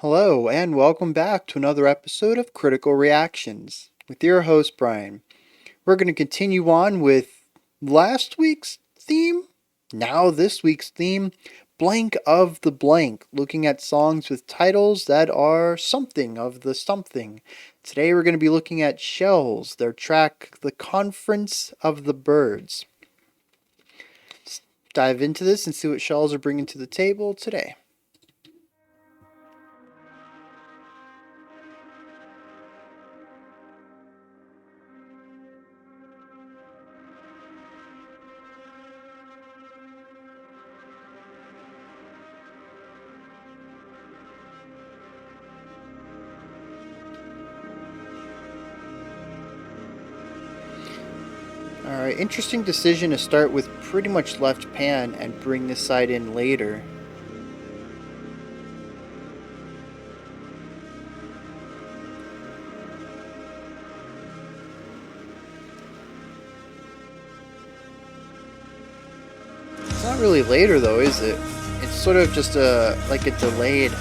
Hello, and welcome back to another episode of Critical Reactions with your host, Bryan. We're going to continue on with last week's theme, now this week's theme, Blank of the Blank, looking at songs with titles that are something of the something. Today we're going to be looking at Shels, their track, The Conference of the Birds. Let's dive into this and see what Shels are bringing to the table today. Alright, interesting decision to start with pretty much left pan and bring this side in later. It's not really later though, is it? It's sort of just like a delayed.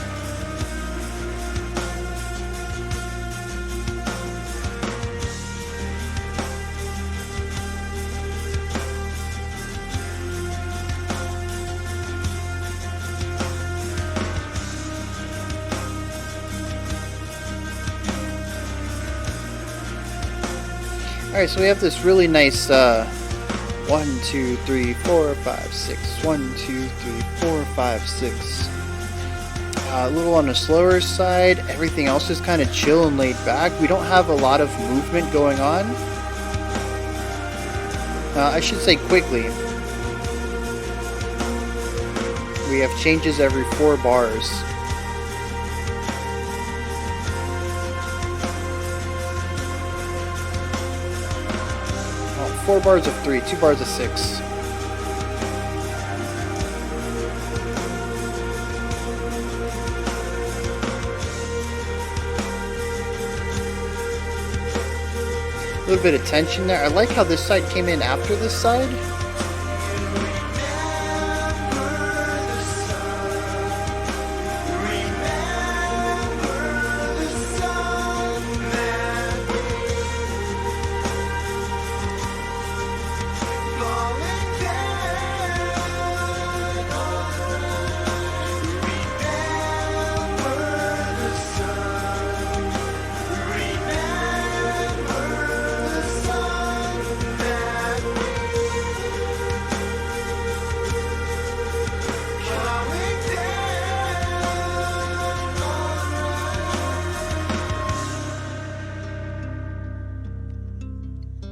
Alright, so we have this really nice 1, 2, 3, 4, 5, 6. 1, 2, 3, 4, 5, 6. A little on the slower side. Everything else is kind of chill and laid back. We don't have a lot of movement going on. I should say quickly. We have changes every 4 bars. 4 bars of 3, 2 bars of 6. A little bit of tension there. I like how this side came in after this side.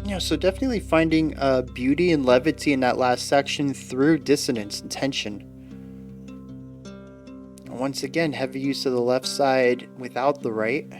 Yeah, so definitely finding beauty and levity in that last section through dissonance and tension. Once again, heavy use of the left side without the right.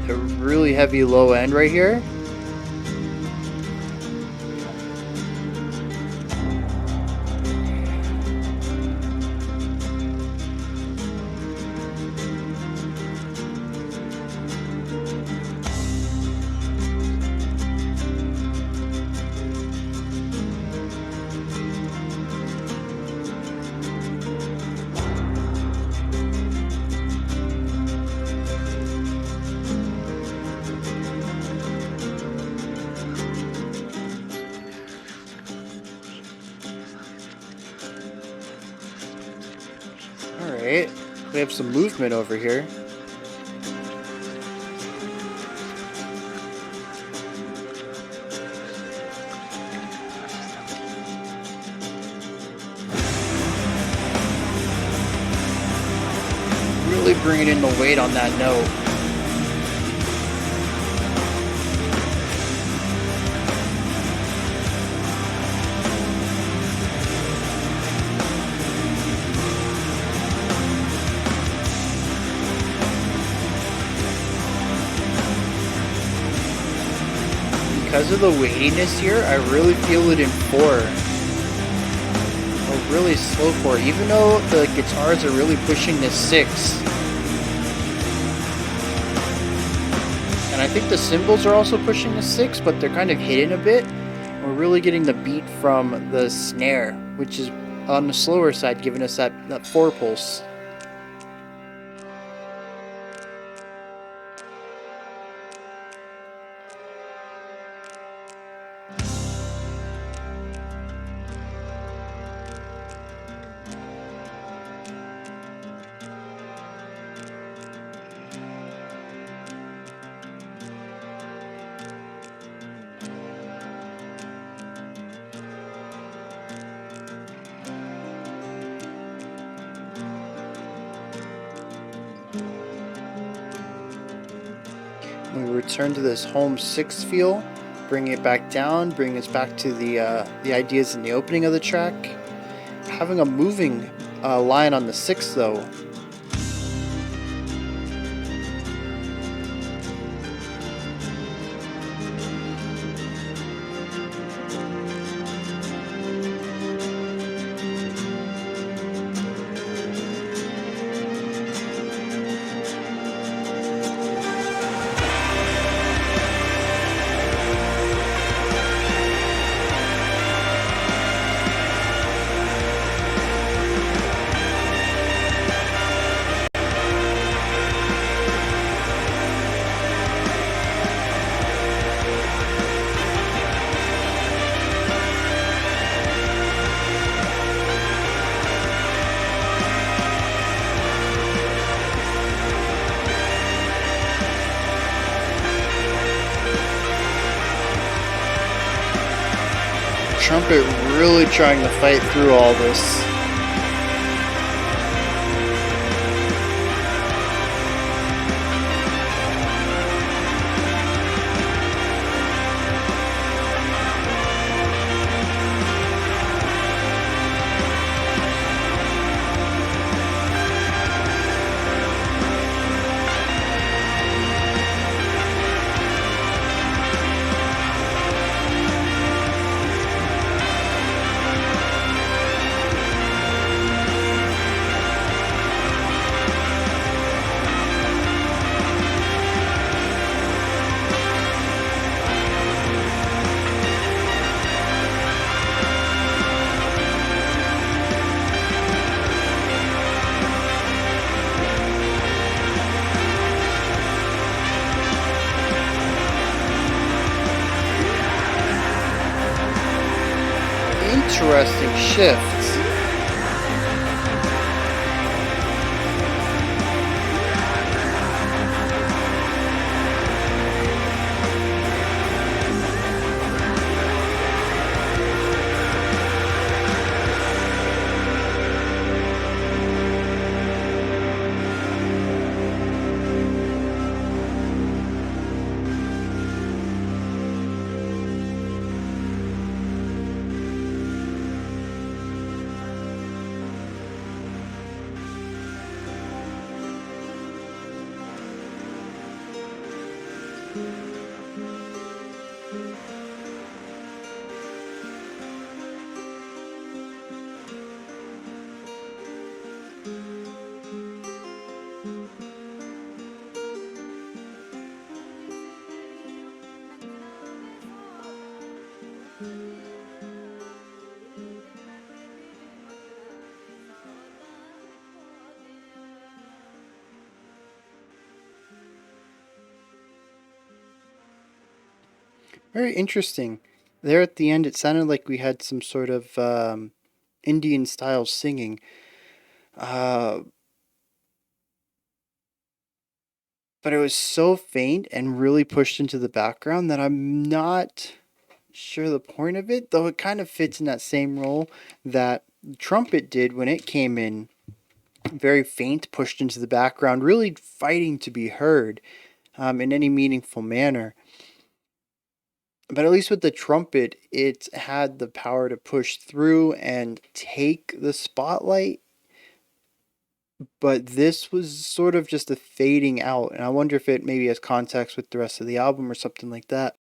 A really heavy low end right here. Alright, we have some movement over here. Really bringing in the weight on that note. because of the weightiness here, I really feel it in 4. A really slow 4, even though the guitars are really pushing the 6. And I think the cymbals are also pushing the 6, but they're kind of hidden a bit. We're really getting the beat from the snare, which is on the slower side, giving us that 4 pulse. We return to this home 6 feel, bring it back down, bring us back to the ideas in the opening of the track. Having a moving line on the 6 though. Trumpet really trying to fight through all this. Interesting shifts. Very interesting. There at the end, it sounded like we had some sort of Indian style singing. Uh, but it was so faint and really pushed into the background that I'm not sure the point of it, though it kind of fits in that same role that Trumpet did when it came in. Very faint, pushed into the background, really fighting to be heard in any meaningful manner. But at least with the trumpet, it had the power to push through and take the spotlight. But this was sort of just a fading out, and I wonder if it maybe has context with the rest of the album or something like that.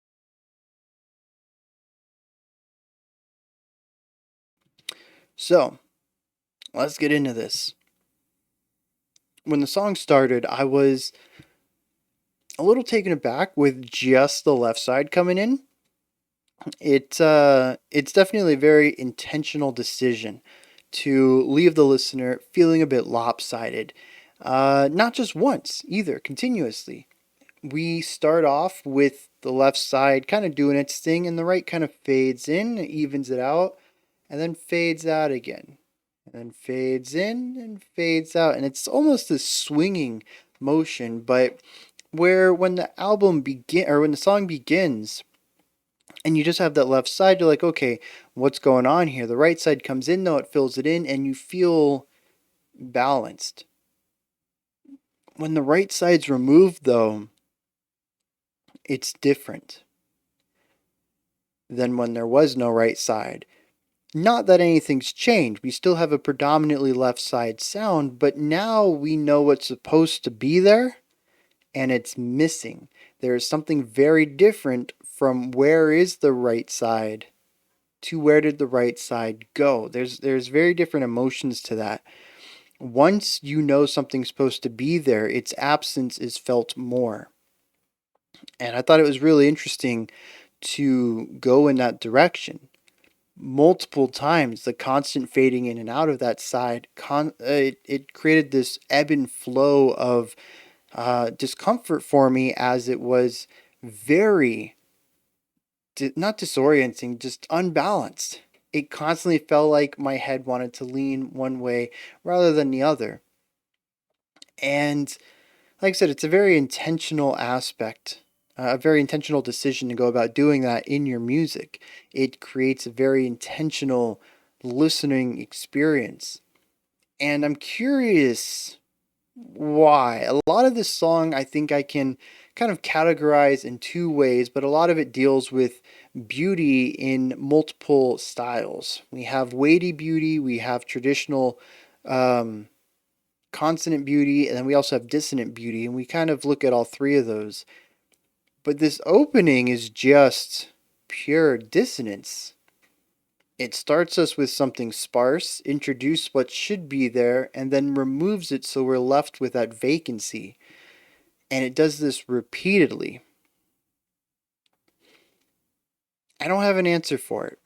So, let's get into this. When the song started, I was a little taken aback with just the left side coming in. It's definitely a very intentional decision to leave the listener feeling a bit lopsided. Not just once either, continuously. We start off with the left side kind of doing its thing, and the right kind of fades in, evens it out, and then fades out again. And then fades in and fades out. And it's almost this swinging motion, but where when the when the song begins, and you just have that left side, you're like, okay, what's going on here? The right side comes in though, it fills it in, and you feel balanced. When the right side's removed though, it's different than when there was no right side. Not that anything's changed, we still have a predominantly left side sound, but now we know what's supposed to be there and it's missing. There is something very different from where is the right side to where did the right side go. There's very different emotions to that. Once you know something's supposed to be there, its absence is felt more. And I thought it was really interesting to go in that direction. Multiple times, the constant fading in and out of that side, it created this ebb and flow of discomfort for me, as it was very, not disorienting, just unbalanced. It constantly felt like my head wanted to lean one way rather than the other. And like I said, it's a very intentional aspect, a very intentional decision to go about doing that in your music. It creates a very intentional listening experience. And I'm curious why. A lot of this song I think I can kind of categorize in two ways, but a lot of it deals with beauty in multiple styles. We have weighty beauty, we have traditional um, consonant beauty, and then we also have dissonant beauty, and we kind of look at all three of those. But this opening is just pure dissonance. It starts us with something sparse, introduce what should be there, and then removes it so we're left with that vacancy. And it does this repeatedly. I don't have an answer for it.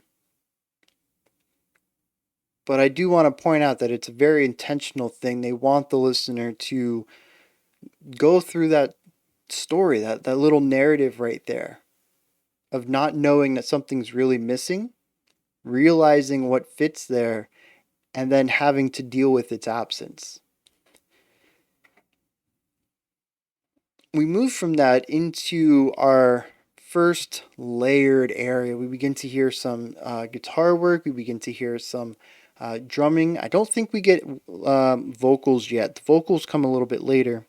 But I do want to point out that it's a very intentional thing. They want the listener to go through that story, that little narrative right there of not knowing that something's really missing, realizing what fits there, and then having to deal with its absence. We move from that into our first layered area. We begin to hear some guitar work, we begin to hear some drumming. I don't think we get vocals yet. The vocals come a little bit later.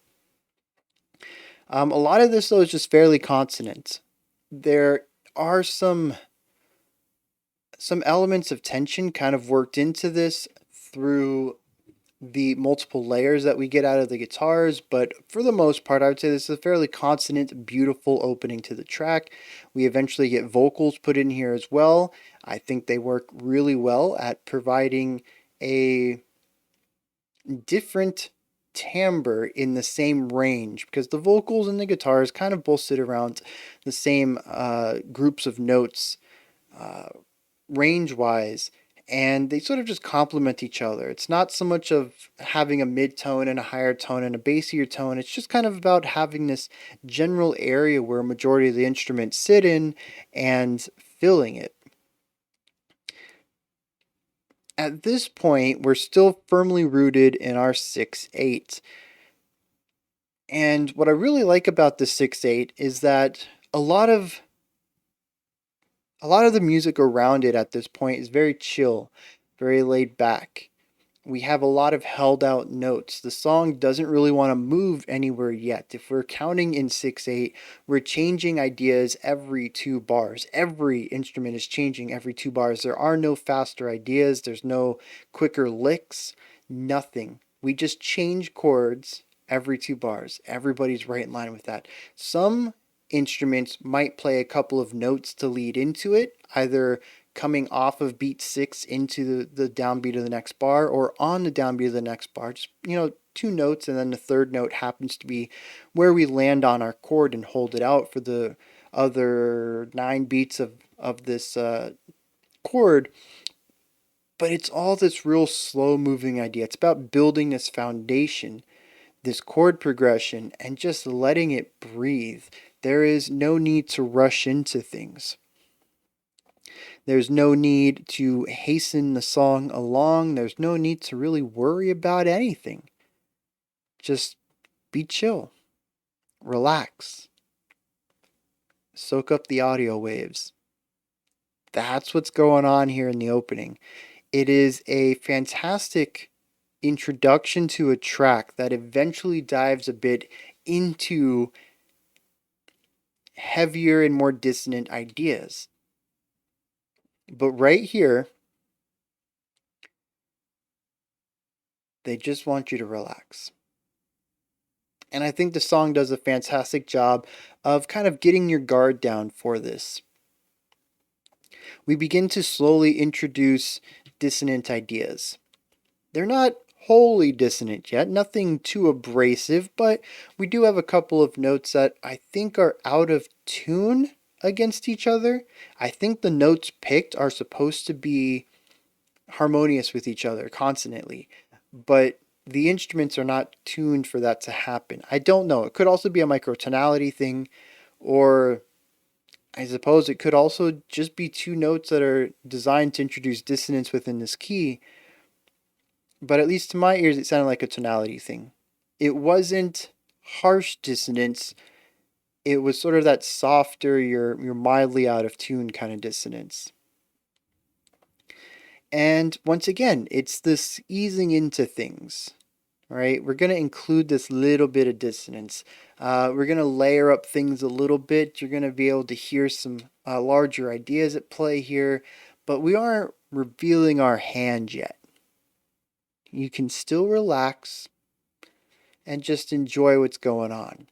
A lot of this, though, is just fairly consonant. There are some elements of tension kind of worked into this through the multiple layers that we get out of the guitars, but for the most part, I would say this is a fairly consonant, beautiful opening to the track. We eventually get vocals put in here as well. I think they work really well at providing a different timbre in the same range, because the vocals and the guitars kind of both sit around the same groups of notes range wise, and they sort of just complement each other. It's not so much of having a mid tone and a higher tone and a bassier tone. It's just kind of about having this general area where a majority of the instruments sit in and filling it. At this point, we're still firmly rooted in our 6/8. And what I really like about the 6/8 is that a lot of the music around it at this point is very chill, very laid back. We have a lot of held out notes. The song doesn't really want to move anywhere yet. If we're counting in 6/8, we're changing ideas every 2 bars. Every instrument is changing every 2 bars. There are no faster ideas, there's no quicker licks, nothing. We just change chords every 2 bars. Everybody's right in line with that. Some instruments might play a couple of notes to lead into it, either coming off of beat 6 into the downbeat of the next bar, or on the downbeat of the next bar. Just, two notes, and then the third note happens to be where we land on our chord and hold it out for the other 9 beats of this chord. But it's all this real slow moving idea. It's about building this foundation, this chord progression, and just letting it breathe. There is no need to rush into things. There's no need to hasten the song along. There's no need to really worry about anything. Just be chill, relax, soak up the audio waves. That's what's going on here in the opening. It is a fantastic introduction to a track that eventually dives a bit into heavier and more dissonant ideas. But right here, they just want you to relax. And I think the song does a fantastic job of kind of getting your guard down for this. We begin to slowly introduce dissonant ideas. They're not wholly dissonant yet, nothing too abrasive, but we do have a couple of notes that I think are out of tune against each other. I think the notes picked are supposed to be harmonious with each other consonantly, but the instruments are not tuned for that to happen. I don't know. It could also be a microtonality thing, or I suppose it could also just be 2 notes that are designed to introduce dissonance within this key. But at least to my ears, it sounded like a tonality thing. It wasn't harsh dissonance. It was sort of that softer, you're mildly out of tune kind of dissonance. And once again, it's this easing into things, right? We're going to include this little bit of dissonance. We're going to layer up things a little bit. You're going to be able to hear some larger ideas at play here, but we aren't revealing our hand yet. You can still relax and just enjoy what's going on.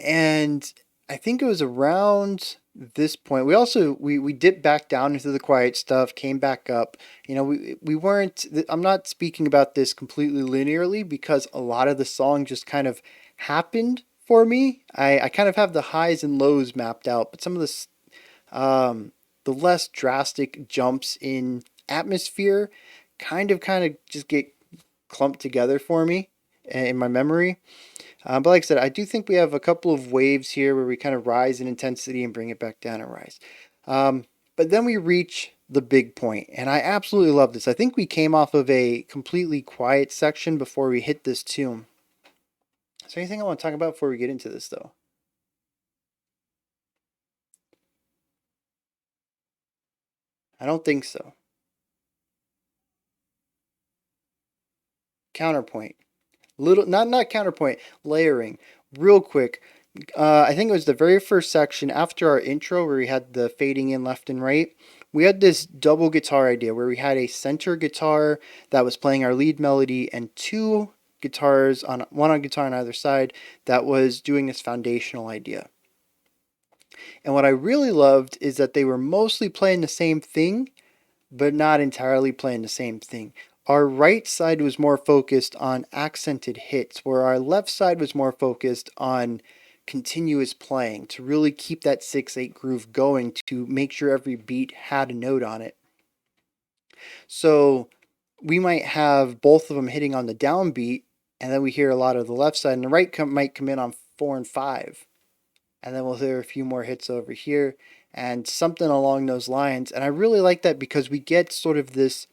And I think it was around this point we dipped back down into the quiet stuff, came back up. We weren't, I'm not speaking about this completely linearly because a lot of the song just kind of happened for me. I kind of have the highs and lows mapped out, but some of the less drastic jumps in atmosphere kind of just get clumped together for me in my memory. But like I said, I do think we have a couple of waves here where we kind of rise in intensity and bring it back down and rise. But then we reach the big point, and I absolutely love this. I think we came off of a completely quiet section before we hit this tune. Is there anything I want to talk about before we get into this, though? I don't think so. Counterpoint. Not counterpoint, layering. Real quick, I think it was the very first section after our intro where we had the fading in left and right. We had this double guitar idea where we had a center guitar that was playing our lead melody and 2 guitars, one on guitar on either side, that was doing this foundational idea. And what I really loved is that they were mostly playing the same thing, but not entirely playing the same thing. Our right side was more focused on accented hits, where our left side was more focused on continuous playing to really keep that 6/8 groove going, to make sure every beat had a note on it. So we might have both of them hitting on the downbeat, and then we hear a lot of the left side, and the right might come in on 4 and 5. And then we'll hear a few more hits over here and something along those lines. And I really like that because we get sort of this,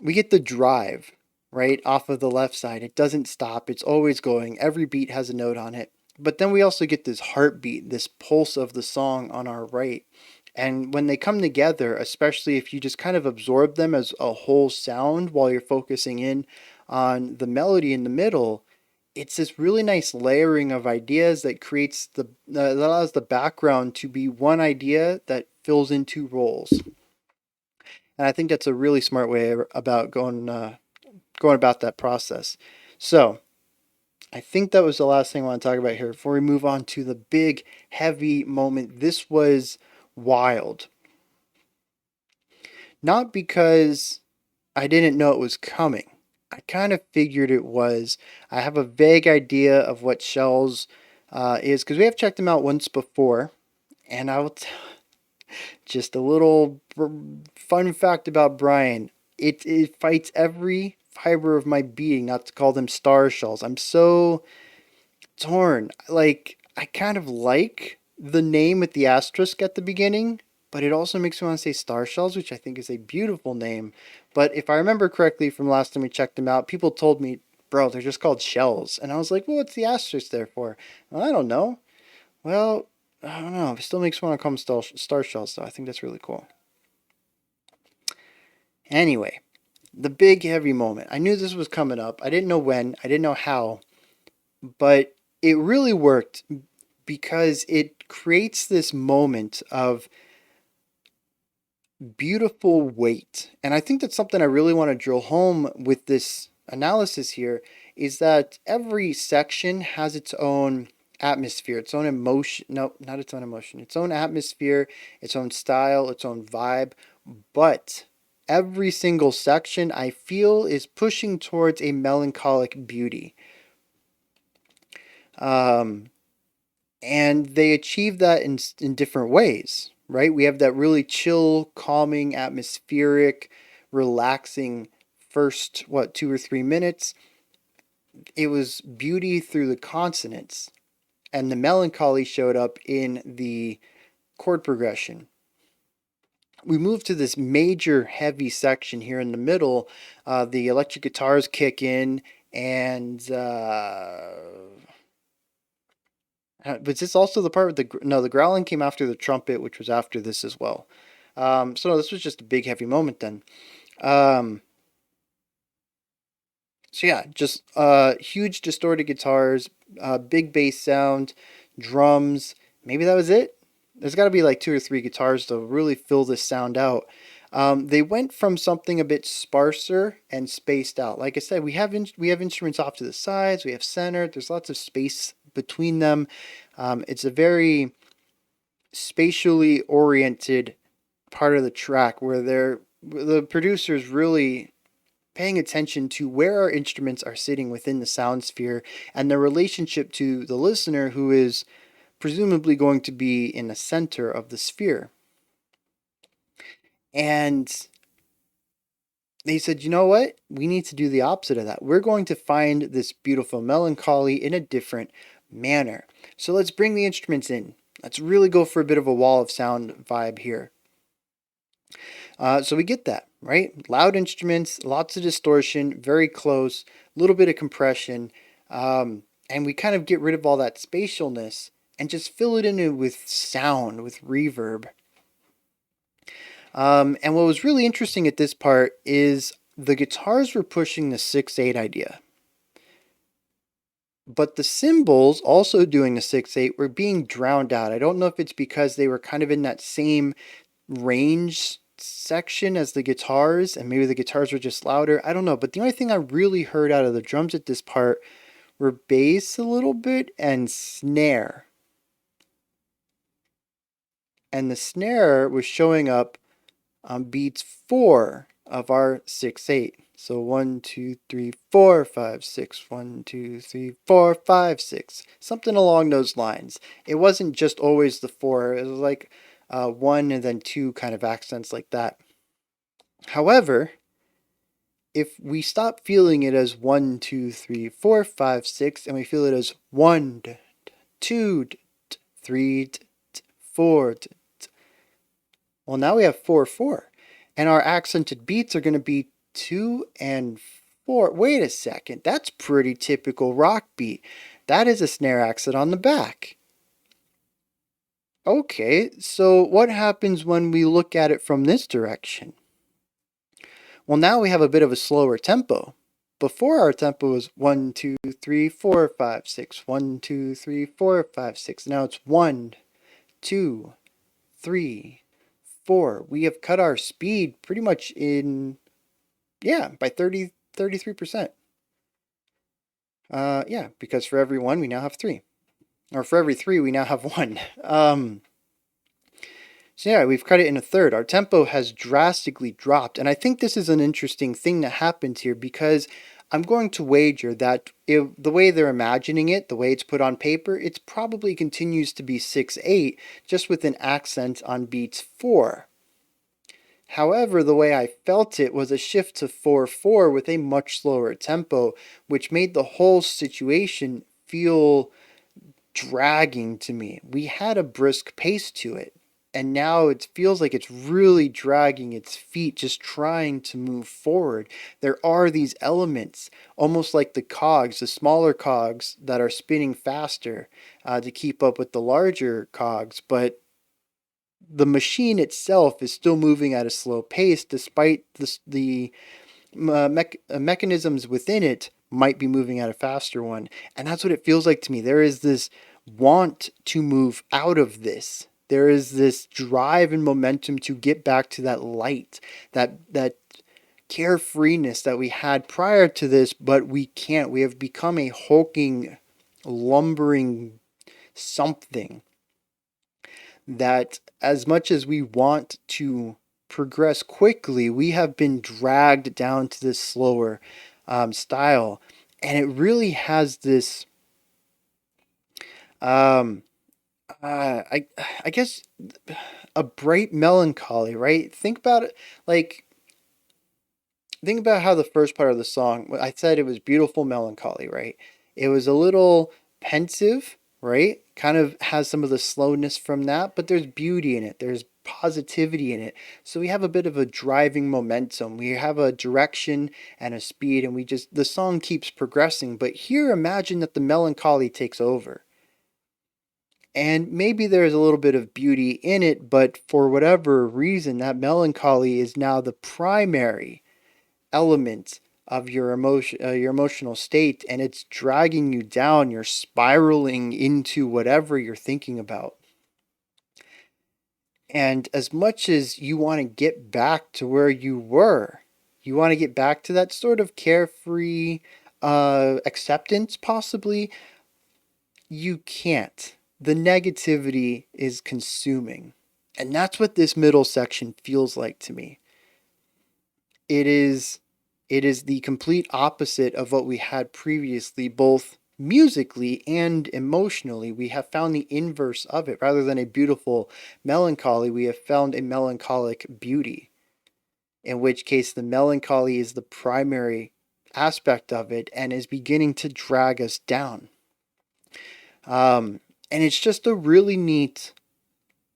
we get the drive, right, off of the left side. It doesn't stop. It's always going. Every beat has a note on it. But then we also get this heartbeat, this pulse of the song on our right. And when they come together, especially if you just kind of absorb them as a whole sound while you're focusing in on the melody in the middle, it's this really nice layering of ideas that creates that allows the background to be one idea that fills in 2 roles. And I think that's a really smart way about going about that process. So I think that was the last thing I want to talk about here before we move on to the big, heavy moment. This was wild. Not because I didn't know it was coming. I kind of figured it was. I have a vague idea of what shels is because we have checked them out once before. And I will just a little fun fact about Bryan. It fights every fiber of my being not to call them star shells. I'm so torn. Like, I kind of like the name with the asterisk at the beginning, but it also makes me want to say star shells, which I think is a beautiful name. But if I remember correctly from last time we checked them out, people told me, bro, they're just called shells. And I was like, well, what's the asterisk there for? Well, I don't know. Well, I don't know. It still makes me want to call them star shells, though. I think that's really cool. Anyway, the big heavy moment. I knew this was coming up. I didn't know when, I didn't know how, but it really worked because it creates this moment of beautiful weight. And I think that's something I really want to drill home with this analysis here is that every section has its own atmosphere, its own emotion. No, not its own emotion, its own atmosphere, its own style, its own vibe. But every single section I feel is pushing towards a melancholic beauty. And they achieve that in different ways, right? We have that really chill, calming, atmospheric, relaxing first, 2 or 3 minutes. It was beauty through the consonants, and the melancholy showed up in the chord progression. We move to this major heavy section here in the middle. The electric guitars kick in, and was this also the part with the growling came after the trumpet, which was after this as well. So no, this was just a big heavy moment then. So yeah, just huge distorted guitars, big bass sound, drums. Maybe that was it. There's got to be like 2 or 3 guitars to really fill this sound out. They went from something a bit sparser and spaced out. Like I said, we have instruments off to the sides, we have center. There's lots of space between them. It's a very spatially oriented part of the track where the producers really paying attention to where our instruments are sitting within the sound sphere and their relationship to the listener, who is presumably going to be in the center of the sphere. And they said, you know what? We need to do the opposite of that. We're going to find this beautiful melancholy in a different manner. So let's bring the instruments in. Let's really go for a bit of a wall of sound vibe here. So we get that, right? Loud instruments, lots of distortion, very close, a little bit of compression, and we kind of get rid of all that spatialness and just fill it in with sound, with reverb. And what was really interesting at this part is the guitars were pushing the 6/8 idea. But the cymbals, also doing the 6/8, were being drowned out. I don't know if it's because they were kind of in that same range section as the guitars, and maybe the guitars were just louder. I don't know. But the only thing I really heard out of the drums at this part were bass a little bit and snare. And the snare was showing up on beats 4 of our 6/8. So 1, 2, 3, 4, 5, 6. 1, 2, 3, 4, 5, 6. Something along those lines. It wasn't just always the 4. It was like 1 and then 2 kind of accents like that. However, if we stop feeling it as 1, 2, 3, 4, 5, 6, and we feel it as 1, 2, 3, 4, well, now we have 4, 4. And our accented beats are going to be 2 and 4. Wait a second. That's pretty typical rock beat. That is a snare accent on the back. Okay, so what happens when we look at it from this direction? Well, now we have a bit of a slower tempo. Before, our tempo was 1, 2, 3, 4, 5, 6. 1, 2, 3, 4, 5, 6. Now it's 1, 2, 3, 4. We have cut our speed pretty much by 33%. Yeah, because for every one, we now have three. Or for every three, we now have one. So yeah, we've cut it in a third. Our tempo has drastically dropped. And I think this is an interesting thing that happens here because I'm going to wager that if the way they're imagining it, the way it's put on paper, it probably continues to be 6/8, just with an accent on beats 4. However, the way I felt it was a shift to 4/4 with a much slower tempo, which made the whole situation feel dragging to me. We had a brisk pace to it, and now it feels like it's really dragging its feet, just trying to move forward. There are these elements, almost like the cogs, the smaller cogs that are spinning faster to keep up with the larger cogs, but the machine itself is still moving at a slow pace despite the mechanisms within it might be moving at a faster one. And that's what it feels like to me. There is this want to move out of this. There is this drive and momentum to get back to that light, that carefreeness that we had prior to this, but we can't. We have become a hulking, lumbering something that, as much as we want to progress quickly, we have been dragged down to this slower style. And it really has this, um, I guess, a bright melancholy, right? Like, think about how the first part of the song, I said it was beautiful melancholy, right? It was a little pensive, right? Kind of has some of the slowness from that, but there's beauty in it. There's positivity in it. So we have a bit of a driving momentum. We have a direction and a speed, and the song keeps progressing. But here, imagine that the melancholy takes over. And maybe there's a little bit of beauty in it, but for whatever reason, that melancholy is now the primary element of your emotional state, and it's dragging you down. You're spiraling into whatever you're thinking about. And as much as you want to get back to where you were, you want to get back to that sort of carefree acceptance, possibly, you can't. The negativity is consuming. And that's what this middle section feels like to me. It is the complete opposite of what we had previously, both musically and emotionally. We have found the inverse of it. Rather than a beautiful melancholy, we have found a melancholic beauty, in which case the melancholy is the primary aspect of it and is beginning to drag us down. And it's just a really neat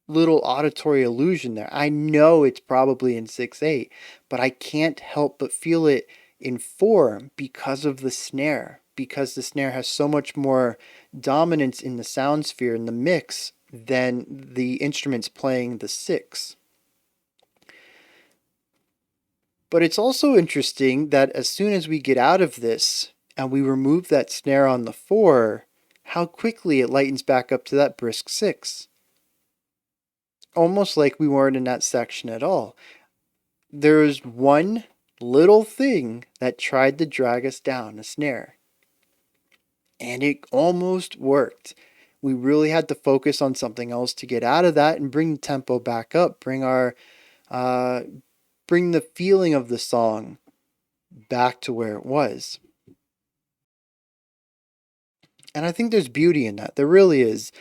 little auditory illusion there. I know it's probably in 6/8, but I can't help but feel it in 4 because of the snare, because the snare has so much more dominance in the sound sphere, in the mix, than the instruments playing the 6. But it's also interesting that as soon as we get out of this and we remove that snare on the 4, how quickly it lightens back up to that brisk 6. Almost like we weren't in that section at all. There's one little thing that tried to drag us down, a snare. And it almost worked. We really had to focus on something else to get out of that and bring the tempo back up, bring the feeling of the song back to where it was. And I think there's beauty in that. There really is.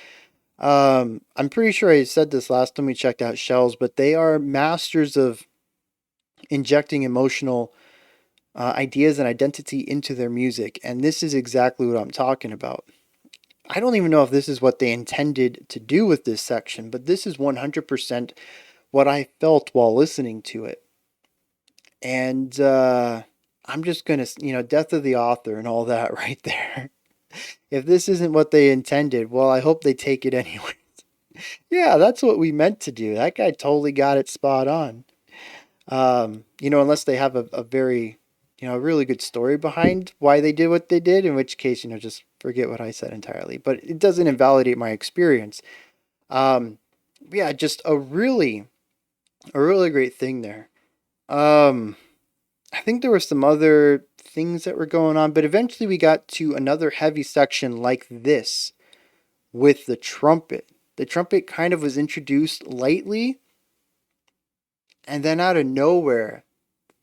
I'm pretty sure I said this last time we checked out Shels, but they are masters of injecting emotional ideas and identity into their music, and this is exactly what I'm talking about. I don't even know if this is what they intended to do with this section, but this is 100% what I felt while listening to it. And I'm just going to, death of the author and all that right there. If this isn't what they intended, well, I hope they take it anyway. Yeah, that's what we meant to do. That guy totally got it spot on. Unless they have a very, a really good story behind why they did what they did, in which case, just forget what I said entirely. But it doesn't invalidate my experience. Yeah, just a really great thing there. I think there were some other things that were going on, but eventually we got to another heavy section like this with the trumpet. The trumpet kind of was introduced lightly, and then out of nowhere,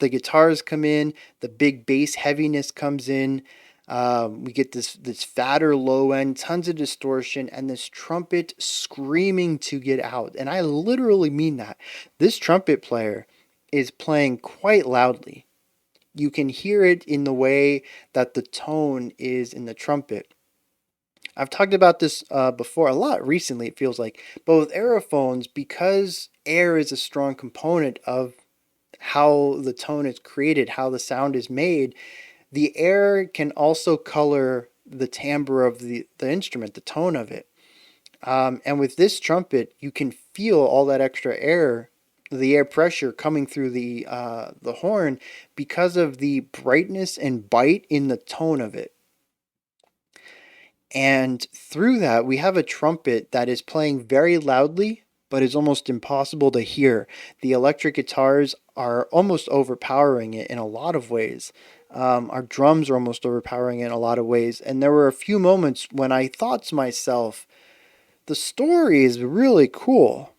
the guitars come in, the big bass heaviness comes in. We get this fatter low end, tons of distortion, and this trumpet screaming to get out. And I literally mean that. This trumpet player is playing quite loudly. You can hear it in the way that the tone is in the trumpet. I've talked about this before a lot recently, it feels like. But with aerophones, because air is a strong component of how the tone is created, how the sound is made, the air can also color the timbre of the instrument, the tone of it. And with this trumpet, you can feel all that extra air, the air pressure coming through the horn because of the brightness and bite in the tone of it. And through that, we have a trumpet that is playing very loudly, but is almost impossible to hear. The electric guitars are almost overpowering it in a lot of ways. Our drums are almost overpowering it in a lot of ways. And there were a few moments when I thought to myself, the story is really cool,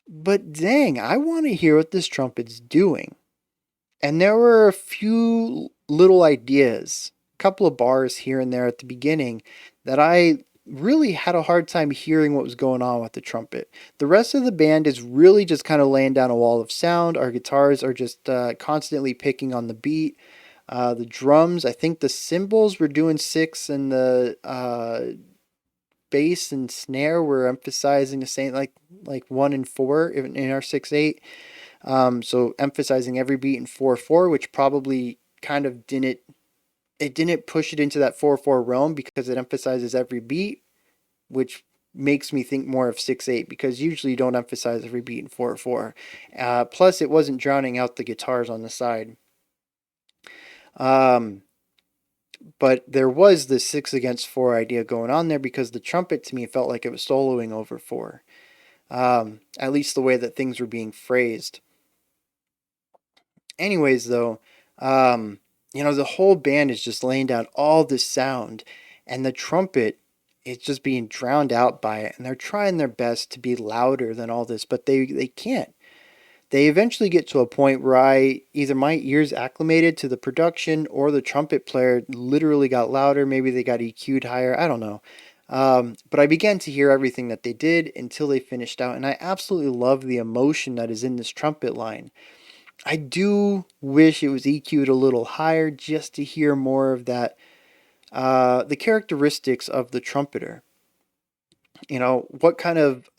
but dang, I want to hear what this trumpet's doing. And there were a few little ideas, a couple of bars here and there at the beginning that I really had a hard time hearing what was going on with the trumpet. The rest of the band is really just kind of laying down a wall of sound. Our guitars are just constantly picking on the beat. The drums, I think the cymbals were doing six, and the bass and snare were emphasizing the same, like 1 and 4 in our 6/8. So emphasizing every beat in 4/4, which probably kind of didn't push it into that 4/4 realm because it emphasizes every beat, which makes me think more of 6/8 because usually you don't emphasize every beat in 4/4. Plus, it wasn't drowning out the guitars on the side. But there was this 6 against 4 idea going on there because the trumpet to me felt like it was soloing over 4. At least the way that things were being phrased. Anyways, though, the whole band is just laying down all this sound, and the trumpet is just being drowned out by it, and they're trying their best to be louder than all this, but they can't. They eventually get to a point where either my ears acclimated to the production or the trumpet player literally got louder. Maybe they got EQ'd higher. I don't know. But I began to hear everything that they did until they finished out. And I absolutely love the emotion that is in this trumpet line. I do wish it was EQ'd a little higher just to hear more of that, the characteristics of the trumpeter. What kind of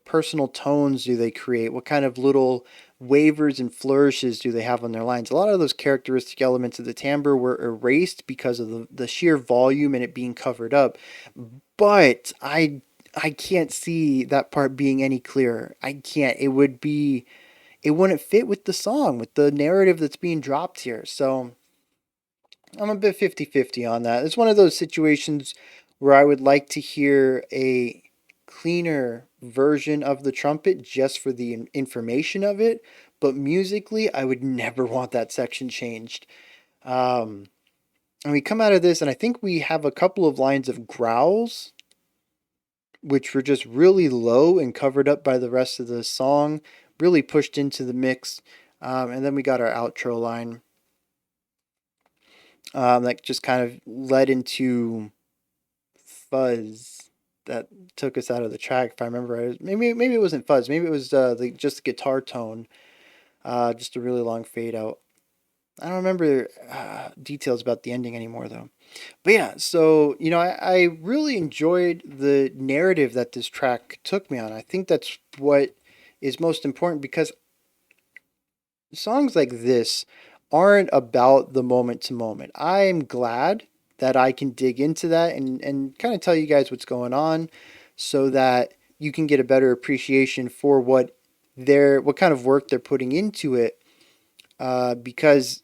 personal tones do they create? What kind of little wavers and flourishes do they have on their lines? A lot of those characteristic elements of the timbre were erased because of the sheer volume and it being covered up. But I can't see that part being any clearer. I can't. It wouldn't fit with the song, with the narrative that's being dropped here. So I'm a bit 50-50 on that. It's one of those situations where I would like to hear a cleaner version of the trumpet just for the information of it, but musically, I would never want that section changed. And we come out of this, and I think we have a couple of lines of growls, which were just really low and covered up by the rest of the song, really pushed into the mix. And then we got our outro line. That just kind of led into fuzz that took us out of the track. If I remember, maybe it wasn't fuzz. Maybe it was just the guitar tone, just a really long fade out. I don't remember details about the ending anymore though. But yeah, so I really enjoyed the narrative that this track took me on. I think that's what is most important because songs like this aren't about the moment to moment. I am glad that I can dig into that and kind of tell you guys what's going on so that you can get a better appreciation for what kind of work they're putting into it. Because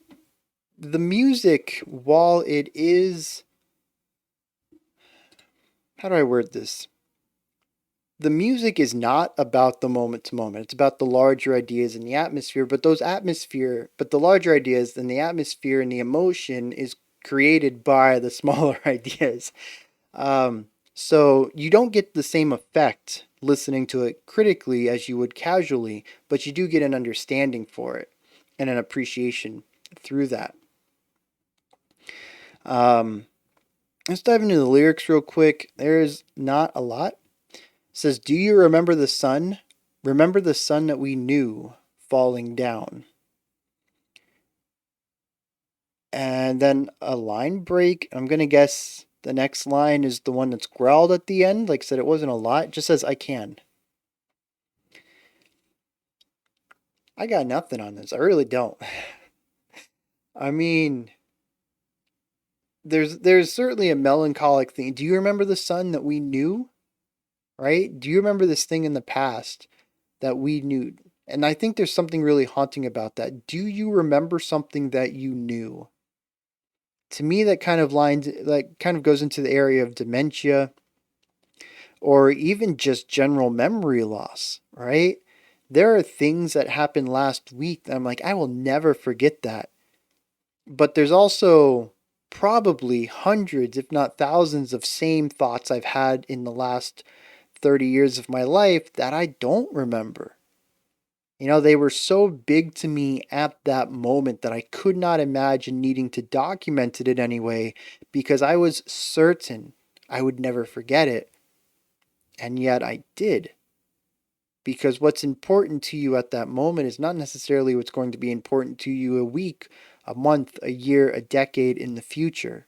the music, while it is, how do I word this? the music is not about the moment to moment. It's about the larger ideas in the atmosphere, but the larger ideas and the atmosphere and the emotion is created by the smaller ideas. Um, so you don't get the same effect listening to it critically as you would casually, but you do get an understanding for it and an appreciation through that. Um, let's dive into the lyrics real quick. There's not a lot. It says, "Do you remember the sun? Remember the sun that we knew falling down." And then a line break. I'm gonna guess the next line is the one that's growled at the end. Like I said, it wasn't a lot. It just says, "I can." I got nothing on this. I really don't. I mean, there's certainly a melancholic thing. Do you remember the sun that we knew? Right? Do you remember this thing in the past that we knew? And I think there's something really haunting about that. Do you remember something that you knew? To me, that kind of goes into the area of dementia or even just general memory loss, right? There are things that happened last week that I'm like, I will never forget that. But there's also probably hundreds, if not thousands, of same thoughts I've had in the last 30 years of my life that I don't remember. You know, they were so big to me at that moment that I could not imagine needing to document it in any way because I was certain I would never forget it. And yet I did. Because what's important to you at that moment is not necessarily what's going to be important to you a week, a month, a year, a decade in the future.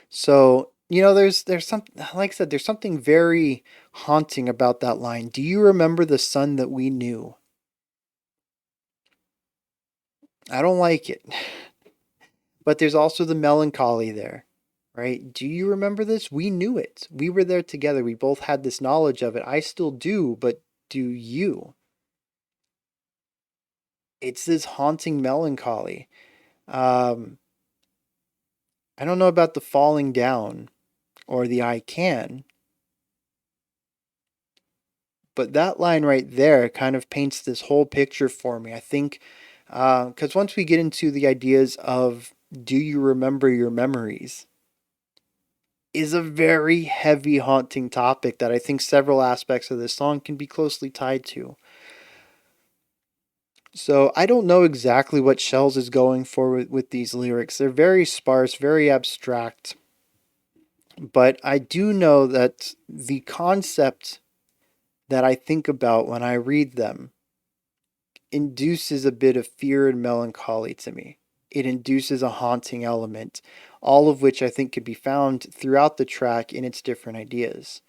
So, you know, there's something, like I said, there's something very haunting about that line. Do you remember the sun that we knew? I don't like it. But there's also the melancholy there, right? Do you remember this? We knew it. We were there together. We both had this knowledge of it. I still do, but do you? It's this haunting melancholy. Um, I don't know about the falling down or the I can, but that line right there kind of paints this whole picture for me. I think because once we get into the ideas of do you remember your memories is a very heavy, haunting topic that I think several aspects of this song can be closely tied to. So I don't know exactly what Shells is going for with these lyrics. They're very sparse, very abstract. But I do know that the concept that I think about when I read them induces a bit of fear and melancholy to me. It induces a haunting element, all of which I think could be found throughout the track in its different ideas.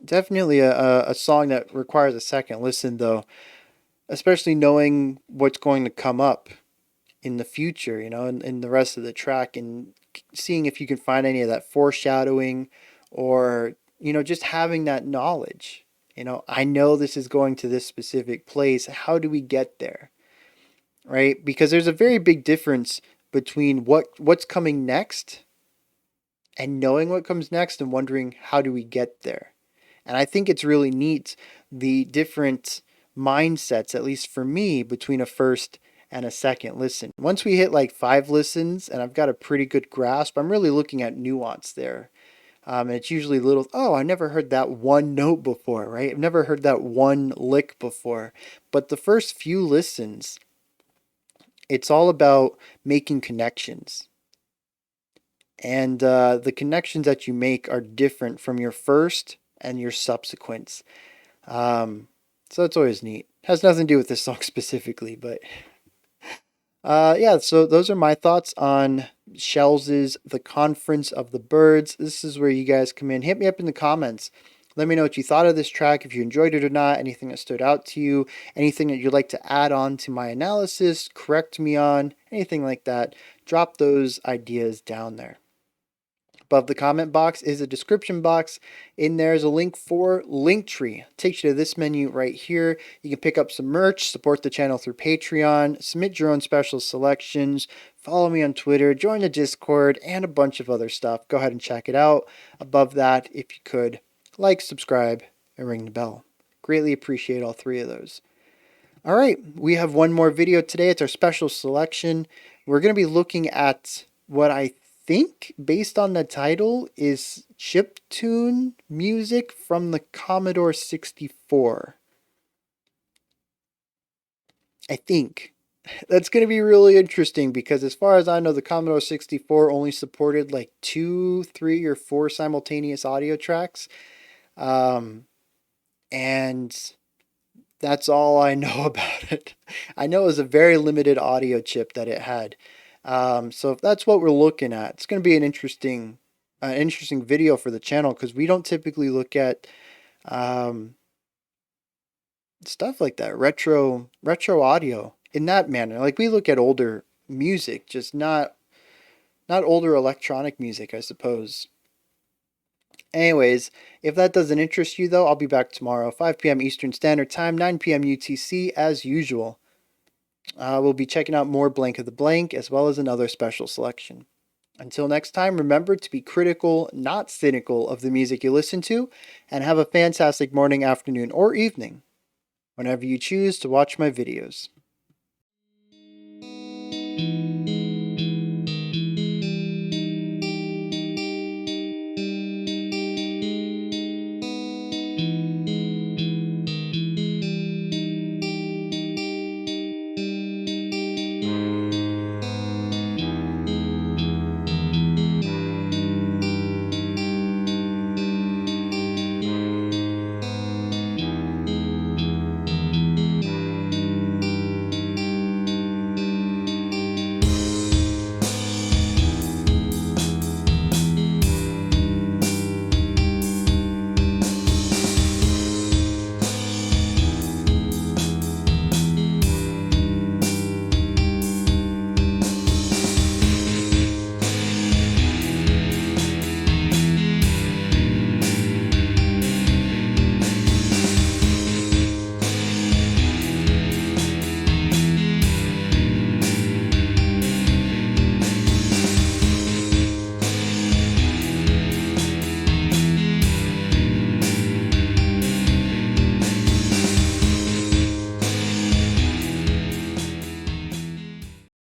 Definitely a song that requires a second listen, though, especially knowing what's going to come up in the future, you know, in the rest of the track, and seeing if you can find any of that foreshadowing or, you know, just having that knowledge. You know, I know this is going to this specific place. How do we get there? Right? Because there's a very big difference between what's coming next and knowing what comes next and wondering how do we get there. And I think it's really neat the different mindsets, at least for me, between a first and a second listen. Once we hit like 5 listens and I've got a pretty good grasp, I'm really looking at nuance there. And it's usually little, oh, I never heard that one note before, right? I've never heard that one lick before. But the first few listens, it's all about making connections. And the connections that you make are different from your first and your subsequents. So it's always neat. Has nothing to do with this song specifically, but yeah, so those are my thoughts on Shells's The Conference of the Birds. This is where you guys come in. Hit me up in the comments. Let me know what you thought of this track, if you enjoyed it or not, anything that stood out to you, anything that you'd like to add on to my analysis, correct me on, anything like that. Drop those ideas down there. Above the comment box is a description box. In there is a link for Linktree. Takes you to this menu right here. You can pick up some merch, support the channel through Patreon, submit your own special selections, follow me on Twitter, join the Discord, and a bunch of other stuff. Go ahead and check it out. Above that, if you could, like, subscribe, and ring the bell. Greatly appreciate all three of those. All right, we have one more video today. It's our special selection. We're going to be looking at what I think, based on the title, is chiptune music from the Commodore 64. I think. That's going to be really interesting because as far as I know, the Commodore 64 only supported like 2, 3, or 4 simultaneous audio tracks. And that's all I know about it. I know it was a very limited audio chip that it had. So if that's what we're looking at, it's going to be an interesting video for the channel because we don't typically look at stuff like that, retro audio in that manner. Like we look at older music, just not older electronic music, I suppose. Anyways, if that doesn't interest you though, I'll be back tomorrow, 5 p.m. Eastern Standard Time, 9 p.m. UTC as usual. We'll be checking out more Blank of the Blank as well as another special selection. Until next time, remember to be critical, not cynical of the music you listen to, and have a fantastic morning, afternoon, or evening whenever you choose to watch my videos.